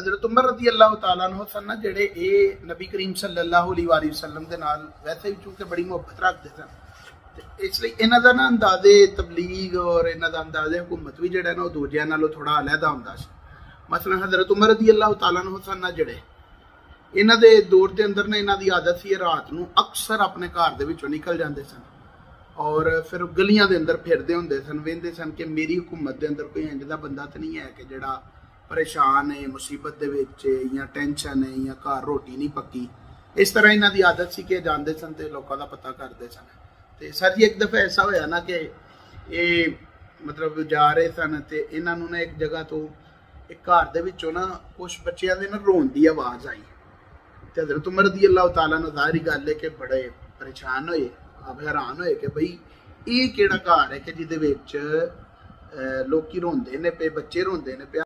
हज़रत उमर रज़ी अल्लाह तआला अन्हु सन ना जेड़े ये नबी करीम सल्लल्लाहु अलैहि वसल्लम दे नाल वैसे भी चूंकि बड़ी मुहब्बत रखते सन ते इसलिए इन्हां दा ना अंदाज़े तबलीग और इन्हां दा अंदाज़े हुकूमत भी जेड़ा ना दूजियां नालों थोड़ा अलहदा हुंदा सी। मसलन हज़रत उमर रज़ी अल्लाह तआला अन्हु सन ना जेड़े इन्हां दे दौर दे अंदर ना इन्हां दी आदत सी रात नूं अक्सर अपने घर दे विचों निकल जांदे सन और फिर गलियां दे अंदर फिरदे हुंदे सन, वेंदे सन कि मेरी हुकूमत दे अंदर कोई इंज दा बंदा ते नहीं है कि जेड़ा परेशान है, मुसीबत दे विच या टेंशन है या घर रोटी नहीं पक्की। इस तरह इन्हां दी आदत सी कि जांदे सन ते लोकां दा पता करदे सन। ते सर जी एक दफ़ा ऐसा होया ना कि ये मतलब जा रहे सन ते इन्हां नूं ना एक जगह तो एक घर दे विचों ना कुछ बच्चियां दे ना रोण दी आवाज़ आई ते हज़रत उमर रज़ी अल्लाह तआला अन्हु ज़ाहिर गल है कि बड़े परेशान होए, आप हैरान होए कि बई ये केड़ा घर है कि जिहदे विच लोकी रोंदे ने पे, बच्चे रोंदे ने पे।